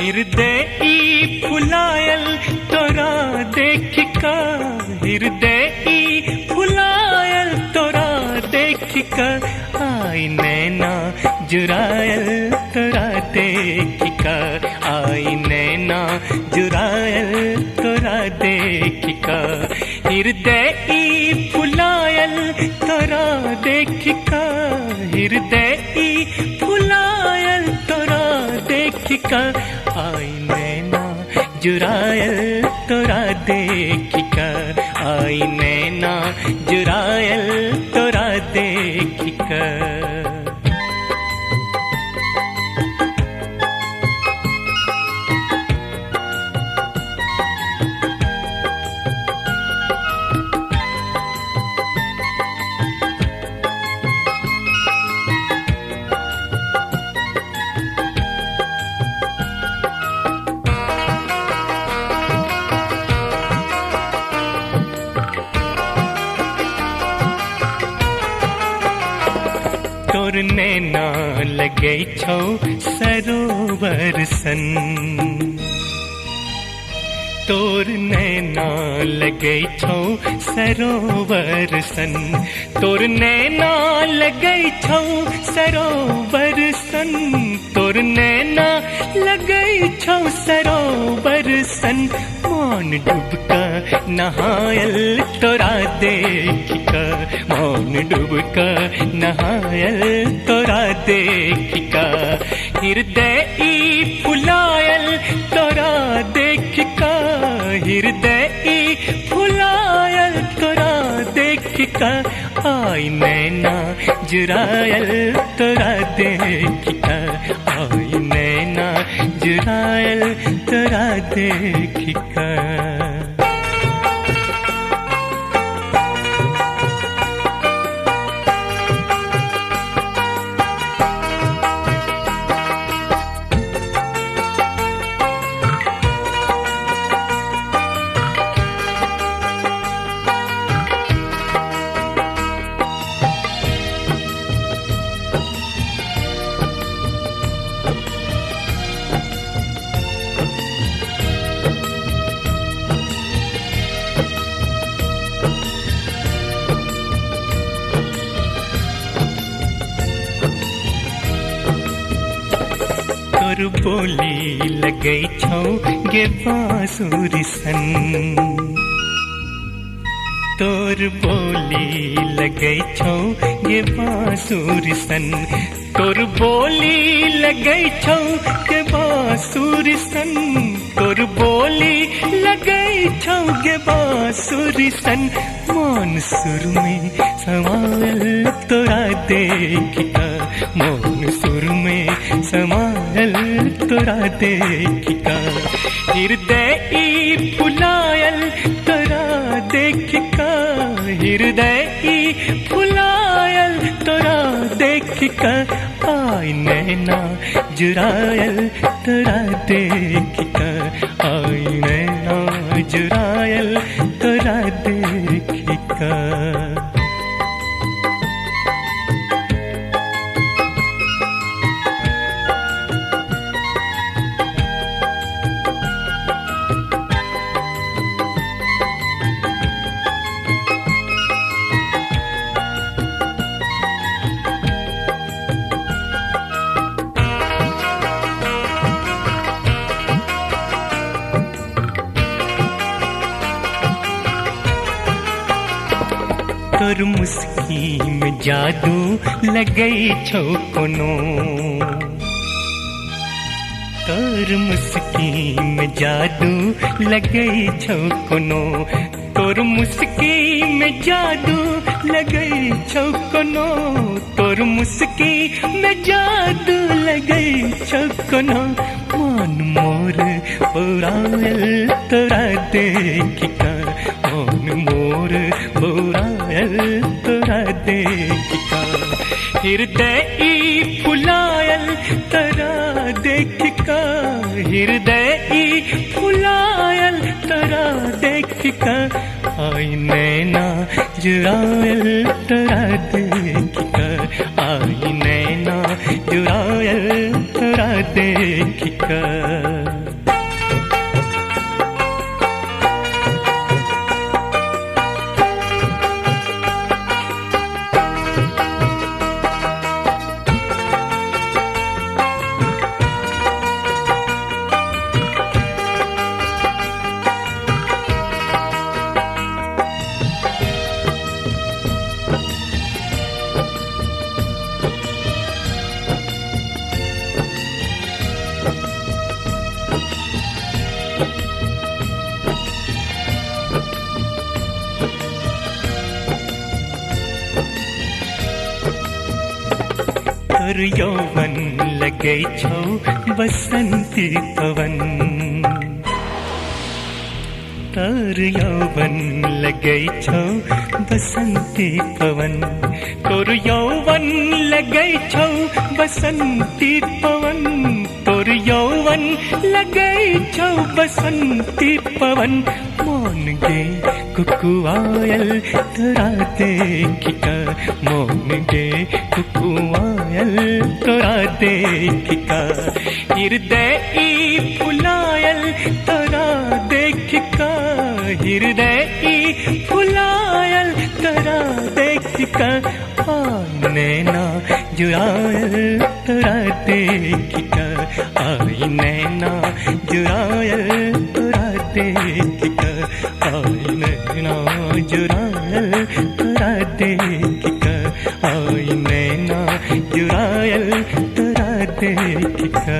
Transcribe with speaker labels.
Speaker 1: हृदय फुलायल तोरा देख का, हृदय फुलायल तोरा देख का, आई नैना जुरायल तोरा देख का, आई नैना जुरायल तोरा देख का, हृदय फुलायल तोरा देख का, हृदय फुलायल तोरा देख का, आई नैना जुरायल तोरा देख का, आई नैना जुरायल तोरा देख का। तोर नैना लगे छौ सरोवर सन, तोर नैना लगे छौ सरोवर सन, तोर नैना लगे छौ सरोवर सन, तोर नैना लगे छौ सरोवर सन, मौन डूबका नहायल तोरा देख का, मौन डूबका नहायल तोरा देख का, हृदय फुलायल तोरा देख का, हृदय फुलायल तोरा देख का, आई नैना जुरायल तोरा देख का, आई नैना जुरायल तोरा देख का। तोर बोली लगे छौ गे बांसुरी सन, तोर बोली लगे छौ गे बांसुरी सन, तोर बोली लगे छौ गे बांसुरी सन, तोर बोली लगे छौ गे बांसुरी सन, मौन सुर में समायल तोरा देख का, मौन सुर में समायल तोरा देख का, हृदय फुलायल तोरा देख का, हृदय फुलायल तोरा देख का, आई नैना जुरायल तोरा देख का, आई नैना जुरायल तोरा देख का। तोर मुस्की में जादू लगे छौ कोनो, तोर मुस्की में जादू लगे छौ कोनो, तोर मुस्की में जादू लगे छौ कोनो, तोर मुस्की में जादू लगे छौ कोनो, मन मोर बोरायल तोरा देख का, मन मोर बोरायल तोरा देख का, हृदय फुलायल तोरा देख का, हृदय फुलायल तोरा देख का, आई नैना जुरायल तोरा देख का, आई नैना जुरायल तोरा देख का। तोर यौवन लगे छौ बसंती पवन तोर यौवन लगे छौ बसंती पवन तोर यौवन लगे छौ बसंती पवन तोर यौवन लगे छौ बसंती पवन मोन गे कुकुआयल तोरा देखिका मोन गे कुकुआयल तोरा देखिका हृदय ई फुलायल तोरा देखिका हृदय ई फुलायल तोरा देखिका नैना जुड़ायल तोरा देखिका आई नैना जुड़ायल तोरा देखिका आई नैना जुड़ायल तोरा देखिका आई नैना जुड़ायल तोरा देखिका